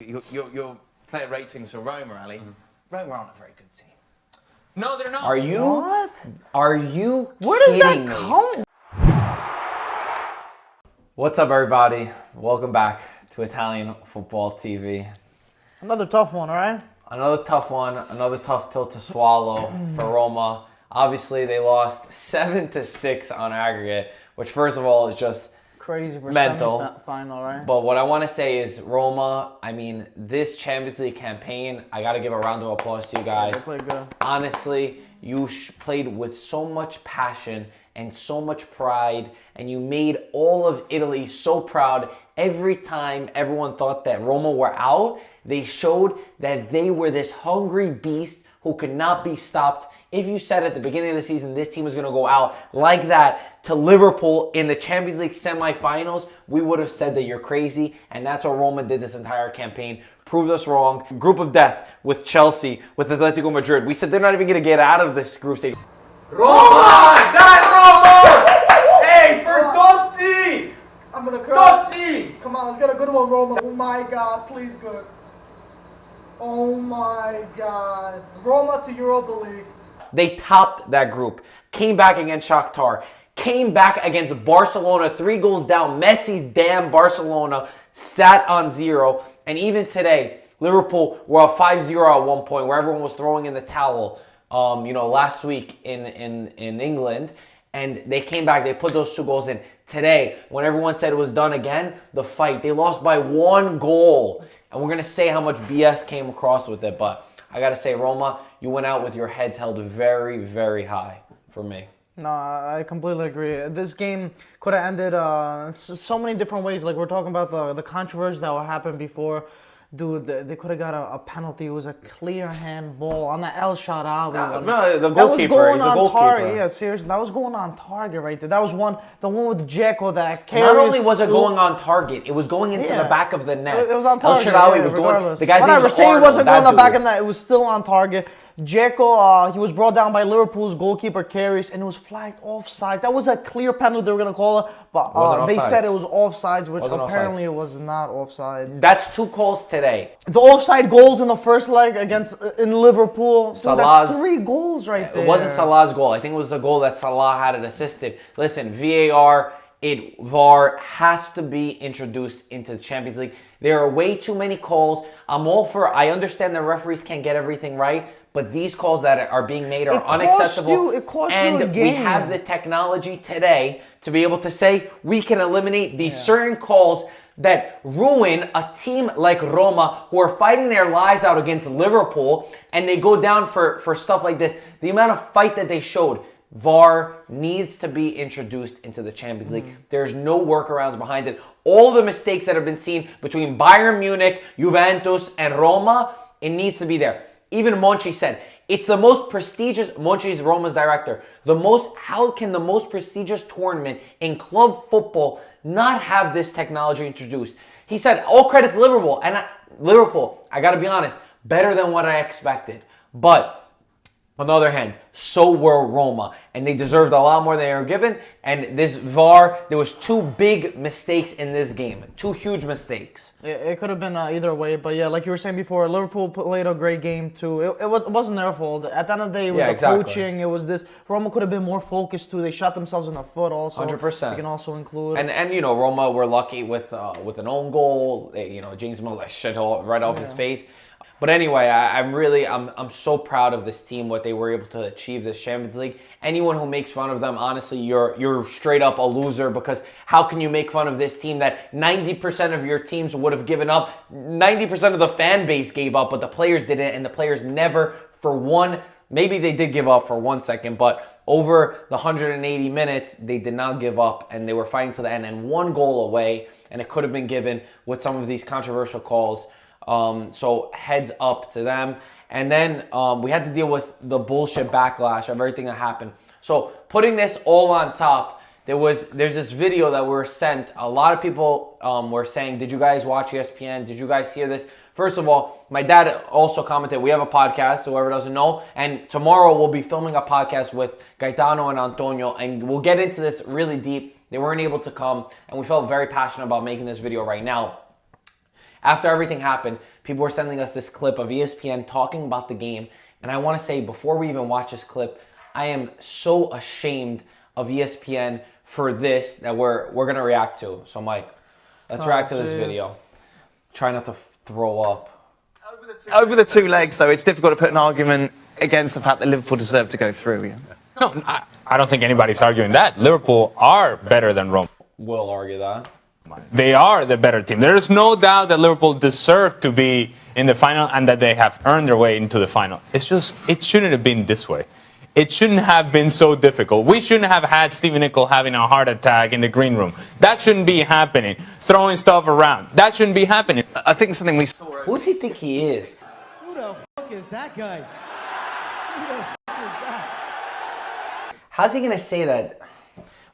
your player ratings for Roma, Ali. Roma aren't a very good team. No, they're not. Are you? What? Are you Where does that kidding me? come? What's up, everybody? Welcome back to Italian Football TV. Another tough one, all right? Another tough one, another tough pill to swallow for Roma. Obviously, they lost 7-6 on aggregate, which first of all is just Crazy for mental. Semi-final, right? But what I want to say is Roma, I mean, this Champions League campaign, I got to give a round of applause to you guys. They played good. Honestly, you played with so much passion and so much pride, and you made all of Italy so proud. Every time everyone thought that Roma were out, they showed that they were this hungry beast who could not be stopped. If you said at the beginning of the season this team was going to go out like that to Liverpool in the Champions League semifinals, we would have said that you're crazy, and that's what Roma did this entire campaign. Proved us wrong. Group of death with Chelsea, with Atletico Madrid. We said they're not even going to get out of this group stage. Roma! Dai Roma! Hey, for Totti! I'm gonna cry. Totti! Come on, let's get a good one, Roma. Oh my God, please good. Oh my God. Roma to Europa League. They topped that group. Came back against Shakhtar. Came back against Barcelona. 3 goals down. Messi's damn Barcelona sat on 0. And even today, Liverpool were up 5-0 at one point where everyone was throwing in the towel. Last week in England. And they came back. They put those 2 goals in. Today, when everyone said it was done again, the fight. They lost by 1 goal. And we're going to say how much BS came across with it. But I got to say, Roma, you went out with your heads held very, very high for me. No, I completely agree. This game could have ended so many different ways. Like we're talking about the controversy that happened before. Dude, they could have got a penalty. It was a clear handball on the El Shaarawy one. No, the That was goalkeeper. going He's a on goalkeeper. target. Yeah, seriously, that was going on target right there. That was the one with Dzeko that carries. Not only was it going on target, it was going into Yeah. the back of the net. It was on target. El Shaarawy yeah, was going. regardless. The guy's name Whatever. was Say it Arnold, wasn't that going on the back dude. of the net. It was still on target. Dzeko, he was brought down by Liverpool's goalkeeper carries, and it was flagged offsides. That was a clear penalty they were going to call it, but they offsides. said it was offsides, which Wasn't apparently offsides. it was not offsides. That's 2 calls today. The offside goals in the first leg in Liverpool, dude, Salah's- that's 3 goals right there. It wasn't Salah's goal. I think it was the goal that Salah had it assisted. Listen, VAR has to be introduced into the Champions League. There are way too many calls. I understand the referees can't get everything right, but these calls that are being made are unacceptable. It costs you and a game. we have the technology today to be able to say we can eliminate these certain calls that ruin a team like Roma who are fighting their lives out against Liverpool, and they go down for stuff like this. The amount of fight that they showed. VAR needs to be introduced into the Champions League. There's no workarounds behind it. All the mistakes that have been seen between Bayern Munich, Juventus, and Roma, it needs to be there. Even Monchi said, it's the most prestigious, Monchi is Roma's director, how can the most prestigious tournament in club football not have this technology introduced? He said, all credit to Liverpool. And Liverpool, I got to be honest, better than what I expected. But on the other hand, so were Roma, and they deserved a lot more than they were given. And this VAR, there was 2 big mistakes in this game, 2 huge mistakes. It could have been either way, but yeah, like you were saying before, Liverpool played a great game too. It wasn't their fault. At the end of the day, it was the coaching. It was this. Roma could have been more focused too. They shot themselves in the foot also. 100%. You can also include. And Roma were lucky with an own goal. James Miller shit right off his face. But anyway, I'm so proud of this team, what they were able to achieve this Champions League. Anyone who makes fun of them, honestly, you're straight up a loser, because how can you make fun of this team that 90% of your teams would have given up? 90% of the fan base gave up, but the players didn't, and the players never maybe they did give up for 1 second, but over the 180 minutes, they did not give up, and they were fighting to the end, and 1 goal away, and it could have been given with some of these controversial calls. So heads up to them. And then we had to deal with the bullshit backlash of everything that happened. So putting this all on top, there's this video that we were sent. A lot of people were saying, did you guys watch ESPN? Did you guys hear this? First of all, my dad also commented, we have a podcast, whoever doesn't know, and tomorrow we'll be filming a podcast with Gaetano and Antonio, and we'll get into this really deep. They weren't able to come, and we felt very passionate about making this video right now. after everything happened, people were sending us this clip of ESPN talking about the game. And I want to say, before we even watch this clip, I am so ashamed of ESPN for this that we're going to react to. So, Mike, let's react to this video. Try not to throw up. Over the two legs, though, it's difficult to put an argument against the fact that Liverpool deserve to go through. Yeah? No, I don't think anybody's arguing that. Liverpool are better than Roma. We'll argue that. They are the better team. There is no doubt that Liverpool deserve to be in the final and that they have earned their way into the final. It's just, it shouldn't have been this way. It shouldn't have been so difficult. We shouldn't have had Stephen Nicol having a heart attack in the green room. That shouldn't be happening. Throwing stuff around. That shouldn't be happening. I think something we saw... Who does he think he is? Who the fuck is that guy? Who the fuck is that? How's he going to say that?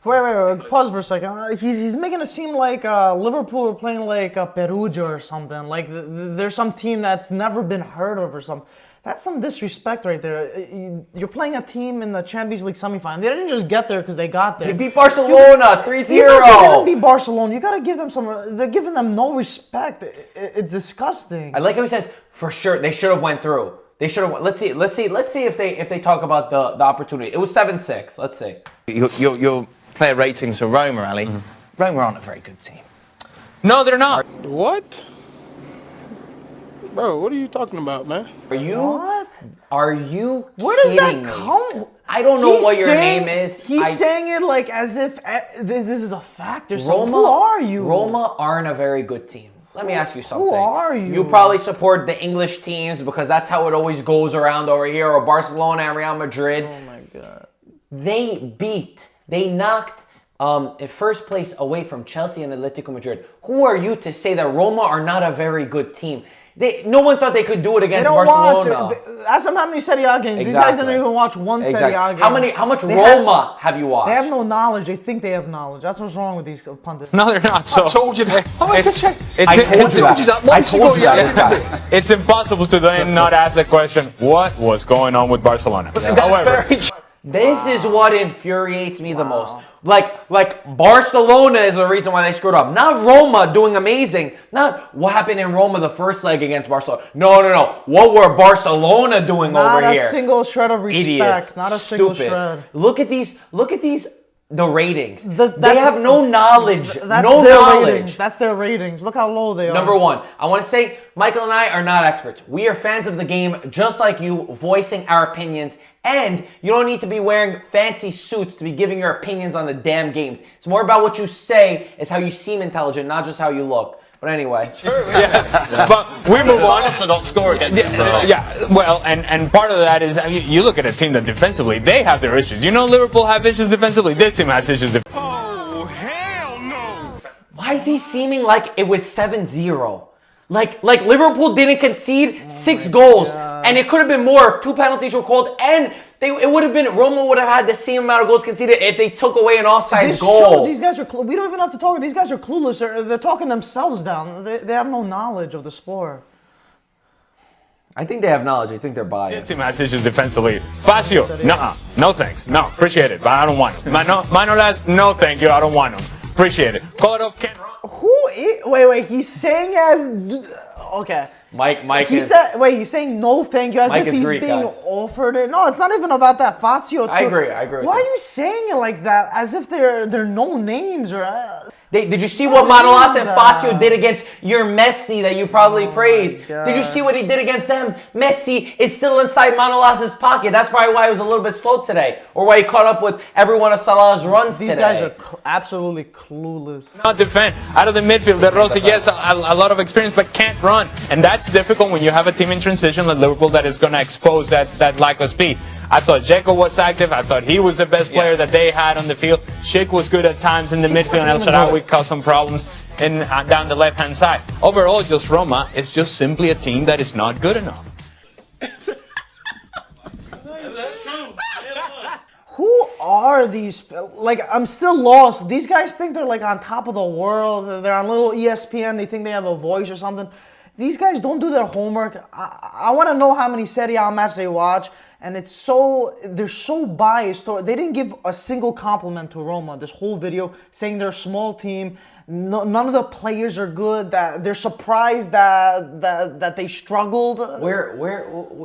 Wait, pause for a second. He's making it seem like Liverpool are playing like Perugia or something. Like there's some team that's never been heard of or something. That's some disrespect right there. You're playing a team in the Champions League semifinal. They didn't just get there because they got there. They beat Barcelona 3-0. They didn't beat Barcelona. You got to give them some... They're giving them no respect. It's disgusting. I like how he says, for sure, they should have went through. They should have... Let's see if they talk about the opportunity. It was 7-6. Let's see. Your player ratings for Roma, Ali. Roma aren't a very good team. No, they're not. What? Bro, what are you talking about, man? Are you? What? Are you? Where does that kidding me? come? I don't know what your name is. He's saying it like as if this is a fact or something. Roma, Who are you? Roma aren't a very good team. Let me ask you something. Who are you? You probably support the English teams because that's how it always goes around over here, or Barcelona and Real Madrid. Oh my God. They knocked in first place away from Chelsea and Atletico Madrid. Who are you to say that Roma are not a very good team? No one thought they could do it against Barcelona. Ask them how many Serie A games. These guys didn't even watch one Serie A game. How much Roma have you watched? They have no knowledge. They think they have knowledge. That's what's wrong with these pundits. No, they're not. So I told you that. I went to check. I told you that. It's impossible to then not ask the question, what was going on with Barcelona? However, this is what infuriates me the most. Like Barcelona is the reason why they screwed up. Not Roma doing amazing. Not what happened in Roma the first leg against Barcelona. No. What were Barcelona doing over here? Not a single shred of respect. Idiots. Not a single Stupid. shred. Look at these. The ratings. They have no knowledge. That's no their knowledge. Ratings. That's their ratings. Look how low they are. Number one, I want to say Michael and I are not experts. We are fans of the game just like you, voicing our opinions. And you don't need to be wearing fancy suits to be giving your opinions on the damn games. It's more about what you say, is how you seem intelligent, not just how you look. But anyway. yes. But we move on. Orthodox score against us. Yeah, well, and part of that is, you look at a team that defensively, they have their issues. You know Liverpool have issues defensively. This team has issues defensively. Oh, hell no. Why is he seeming like it was 7-0? Like Liverpool didn't concede 6 goals, and it could have been more if 2 penalties were called, and it would have been, Roma would have had the same amount of goals conceded if they took away an offside goal. This shows these guys are, we don't even have to talk, these guys are clueless, they're talking themselves down, they have no knowledge of the sport. I think they have knowledge, I think they're biased. This team has issues defensively. Fazio, nuh-uh, no thanks, no, appreciate it, but I don't want them. Manolas, no thank you, I don't want them. Appreciate it. Kolarov can't run. Who is, wait, he's saying as, okay. Mike he is... said, wait, he's saying no thank you as Mike if he's Greek, being guys. offered it. No, it's not even about that. Fazio, I agree with Why you. are you saying it like that? As if they're no names or... Did you see what Manolas and Fazio did against your Messi that you probably praised? Did you see what he did against them? Messi is still inside Manolas' pocket. That's probably why he was a little bit slow today. Or why he caught up with every one of Salah's runs These today. guys are absolutely clueless. Not defend. Out of the midfield, De Rossi, yes, a lot of experience, but can't run. And that's difficult when you have a team in transition like Liverpool that is going to expose that lack of speed. I thought Dzeko was active. I thought he was the best player that they had on the field. Schick was good at times in the midfield, and El Shaarawy caused some problems down the left-hand side. Overall, just Roma is just simply a team that is not good enough. Who are these? Like, I'm still lost. These guys think they're like on top of the world. They're on little ESPN. They think they have a voice or something. These guys don't do their homework. I want to know how many Serie A matches they watch. And they're so biased. They didn't give a single compliment to Roma this whole video, saying they're a small team. none of the players are good. That they're surprised that they struggled.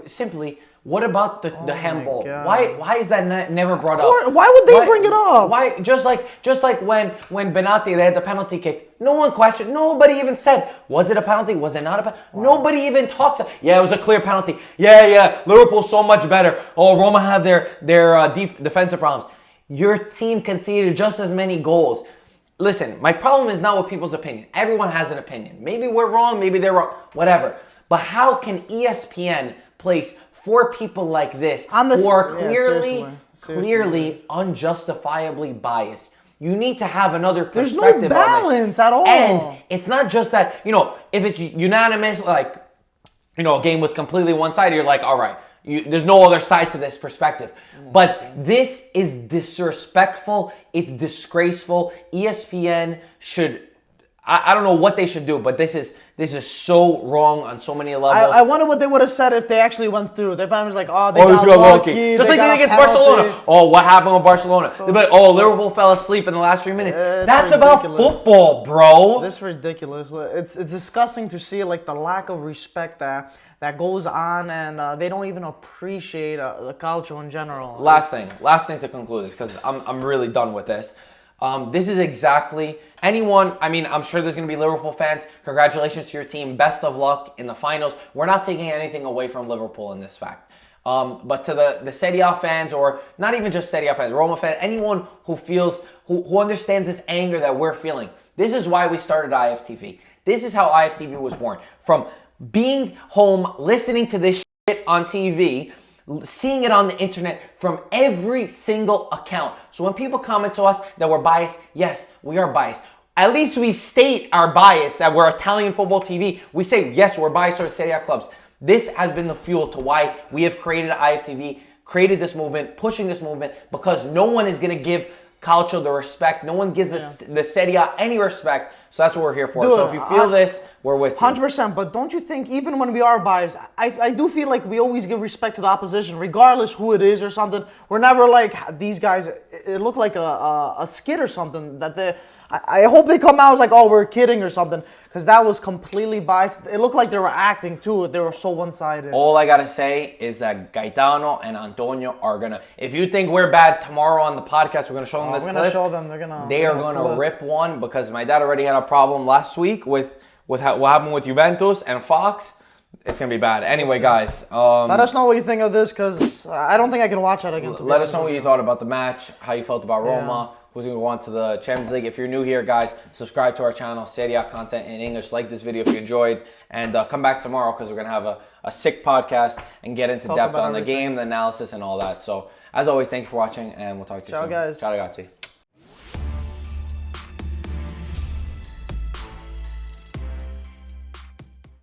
Simply, what about the handball? Why is that never brought up? Why would they bring it up? Why just like when Benatti they had the penalty kick, no one questioned. Nobody even said, was it a penalty? Was it not a penalty? Nobody even talks. Yeah, it was a clear penalty. Yeah, Liverpool's so much better. Oh, Roma have their defensive problems. Your team conceded just as many goals. Listen, my problem is not with people's opinion. Everyone has an opinion. Maybe we're wrong, maybe they're wrong, whatever. But how can ESPN place 4 people like this who are clearly unjustifiably biased? You need to have another perspective. There's no balance at all. And it's not just that, if it's unanimous, like, a game was completely one-sided, you're like, all right, there's no other side to this perspective. But this is disrespectful. It's disgraceful. ESPN should, I don't know what they should do, but this is so wrong on so many levels. I wonder what they would have said if they actually went through. Their fans was like, they got lucky. Just like they did against Barcelona. Oh, what happened with Barcelona? They'd be like, Liverpool fell asleep in the last 3 minutes. That's ridiculous. About football, bro. This is ridiculous. It's disgusting to see like the lack of respect that goes on, and they don't even appreciate the culture in general. Last thing to conclude this, because I'm really done with this. This is exactly anyone. I mean, I'm sure there's going to be Liverpool fans. Congratulations to your team. Best of luck in the finals. We're not taking anything away from Liverpool in this fact. But to the Serie A fans, or not even just Serie A fans, Roma fans, anyone who feels, who understands this anger that we're feeling. This is why we started IFTV. This is how IFTV was born. From being home, listening to this shit on TV, seeing it on the internet from every single account. So when people comment to us that we're biased, yes, we are biased. At least we state our bias that we're Italian Football TV. We say, yes, we're biased towards Serie A clubs. This has been the fuel to why we have created IFTV, created this movement, pushing this movement, because no one is going to give Calcio the respect. No one gives the Serie A any respect. So that's what we're here for. Dude, so if you feel this, we're with you. 100%. But don't you think, even when we are biased, I do feel like we always give respect to the opposition, regardless who it is or something. We're never like, these guys, it looked like a skit or something. I hope they come out as like, we're kidding or something. Because that was completely biased. It looked like they were acting too. They were so one-sided. All I got to say is that Gaetano and Antonio are going to... If you think we're bad, tomorrow on the podcast, we're going to show them this clip. We're going to show them. They are going to rip one, because my dad already had a problem last week with what happened with Juventus and Fox. It's going to be bad. Anyway, guys. Let us know what you think of this, because I don't think I can watch it again. Let us know what you thought about the match, how you felt about Roma. Who's going to go on to the Champions League. If you're new here, guys, subscribe to our channel, Serie A content in English. Like this video if you enjoyed. And come back tomorrow, because we're going to have a sick podcast and get into depth on the game, the analysis, and all that. So, as always, thank you for watching, and we'll talk to you soon. Ciao, guys. Ciao, ragazzi.